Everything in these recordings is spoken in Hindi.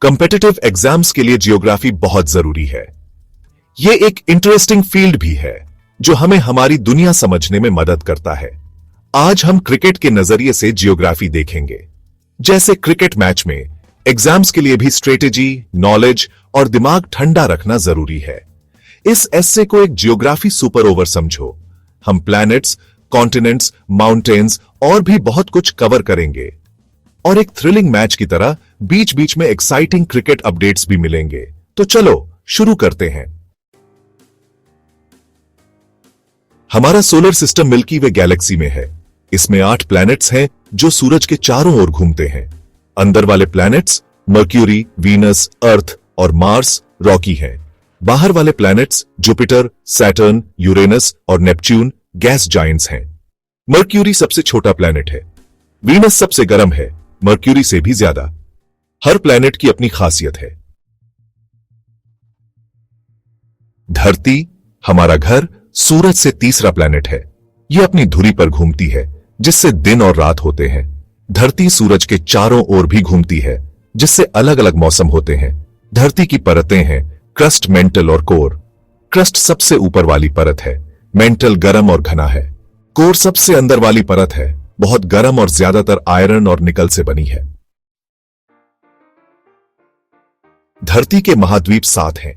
कॉम्पिटिटिव एग्जाम्स के लिए जियोग्राफी बहुत जरूरी है। यह एक इंटरेस्टिंग फील्ड भी है जो हमें हमारी दुनिया समझने में मदद करता है। आज हम क्रिकेट के नजरिए से जियोग्राफी देखेंगे। जैसे क्रिकेट मैच में एग्जाम्स के लिए भी स्ट्रेटेजी, नॉलेज और दिमाग ठंडा रखना जरूरी है। इस एस्से को एक जियोग्राफी सुपर ओवर समझो। हम प्लैनेट्स, कॉन्टिनेंट्स, माउंटेन्स और भी बहुत कुछ कवर करेंगे और एक थ्रिलिंग मैच की तरह बीच बीच में एक्साइटिंग क्रिकेट अपडेट्स भी मिलेंगे। तो चलो शुरू करते हैं। हमारा सोलर सिस्टम मिल्की वे गैलेक्सी में है। इसमें 8 प्लैनेट्स हैं जो सूरज के चारों ओर घूमते हैं। अंदर वाले प्लैनेट्स मर्क्यूरी, वीनस, अर्थ और मार्स रॉकी हैं। बाहर वाले प्लैनेट्स जुपिटर, सैटर्न, यूरेनस और नेपच्यून गैस जायंट्स हैं। मर्क्यूरी सबसे छोटा प्लैनेट है। वीनस सबसे गर्म है, मर्क्यूरी से भी ज्यादा। हर प्लैनेट की अपनी खासियत है। धरती, हमारा घर, सूरज से तीसरा प्लैनेट है। यह अपनी धुरी पर घूमती है, जिससे दिन और रात होते हैं। धरती सूरज के चारों ओर भी घूमती है, जिससे अलग अलग मौसम होते हैं। धरती की परतें हैं क्रस्ट, मेंटल और कोर। क्रस्ट सबसे ऊपर वाली परत है। मेंटल गर्म और घना है। कोर सबसे अंदर वाली परत है, बहुत गर्म और ज्यादातर आयरन और निकल से बनी है। धरती के महाद्वीप 7 हैं।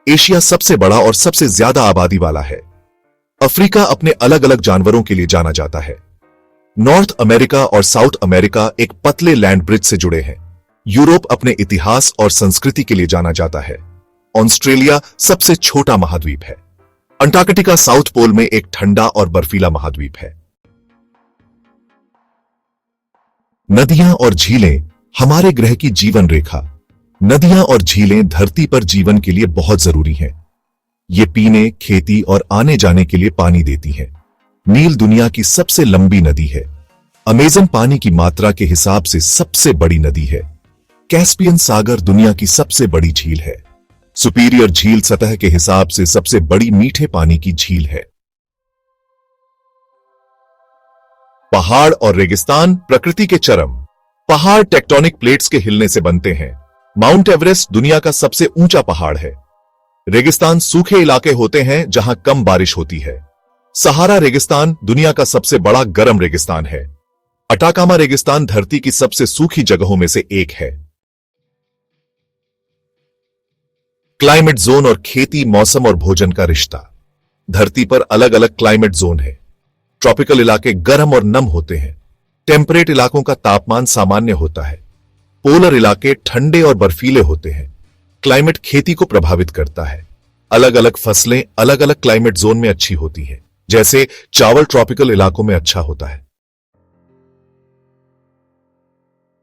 एशिया सबसे बड़ा और सबसे ज्यादा आबादी वाला है। अफ्रीका अपने अलग अलग जानवरों के लिए जाना जाता है। नॉर्थ अमेरिका और साउथ अमेरिका एक पतले लैंड ब्रिज से जुड़े हैं। यूरोप अपने इतिहास और संस्कृति के लिए जाना जाता है। ऑस्ट्रेलिया सबसे छोटा महाद्वीप है। अंटार्कटिका साउथ पोल में एक ठंडा और बर्फीला महाद्वीप है। नदियां और झीलें हमारे ग्रह की जीवन रेखा। नदियां और झीलें धरती पर जीवन के लिए बहुत जरूरी हैं। ये पीने, खेती और आने जाने के लिए पानी देती हैं। नील दुनिया की सबसे लंबी नदी है। अमेज़न पानी की मात्रा के हिसाब से सबसे बड़ी नदी है। कैस्पियन सागर दुनिया की सबसे बड़ी झील है। सुपीरियर झील सतह के हिसाब से सबसे बड़ी मीठे पानी की झील है। पहाड़ और रेगिस्तान प्रकृति के चरम। पहाड़ टेक्टोनिक प्लेट्स के हिलने से बनते हैं। माउंट एवरेस्ट दुनिया का सबसे ऊंचा पहाड़ है। रेगिस्तान सूखे इलाके होते हैं जहां कम बारिश होती है। सहारा रेगिस्तान दुनिया का सबसे बड़ा गर्म रेगिस्तान है। अटाकामा रेगिस्तान धरती की सबसे सूखी जगहों में से एक है। क्लाइमेट जोन और खेती, मौसम और भोजन का रिश्ता। धरती पर अलग अलग क्लाइमेट जोन है। ट्रॉपिकल इलाके गर्म और नम होते हैं। टेम्परेट इलाकों का तापमान सामान्य होता है। पोलर इलाके ठंडे और बर्फीले होते हैं। क्लाइमेट खेती को प्रभावित करता है। अलग अलग फसलें अलग अलग क्लाइमेट जोन में अच्छी होती हैं। जैसे चावल ट्रॉपिकल इलाकों में अच्छा होता है।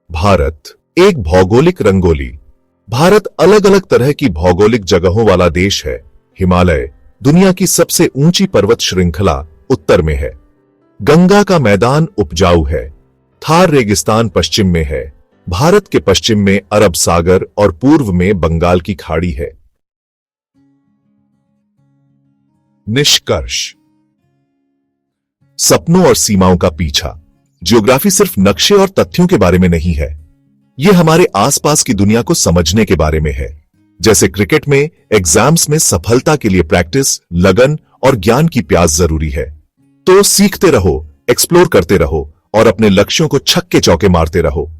भारत एक भौगोलिक रंगोली। भारत अलग अलग तरह की भौगोलिक जगहों वाला देश है। हिमालय दुनिया की सबसे ऊंची पर्वत श्रृंखला उत्तर में है। गंगा का मैदान उपजाऊ है। थार रेगिस्तान पश्चिम में है। भारत के पश्चिम में अरब सागर और पूर्व में बंगाल की खाड़ी है। निष्कर्ष, सपनों और सीमाओं का पीछा। ज्योग्राफी सिर्फ नक्शे और तथ्यों के बारे में नहीं है। यह हमारे आसपास की दुनिया को समझने के बारे में है। जैसे क्रिकेट में एग्जाम्स में सफलता के लिए प्रैक्टिस, लगन और ज्ञान की प्यास जरूरी है। तो सीखते रहो, एक्सप्लोर करते रहो और अपने लक्ष्यों को छक्के चौके मारते रहो।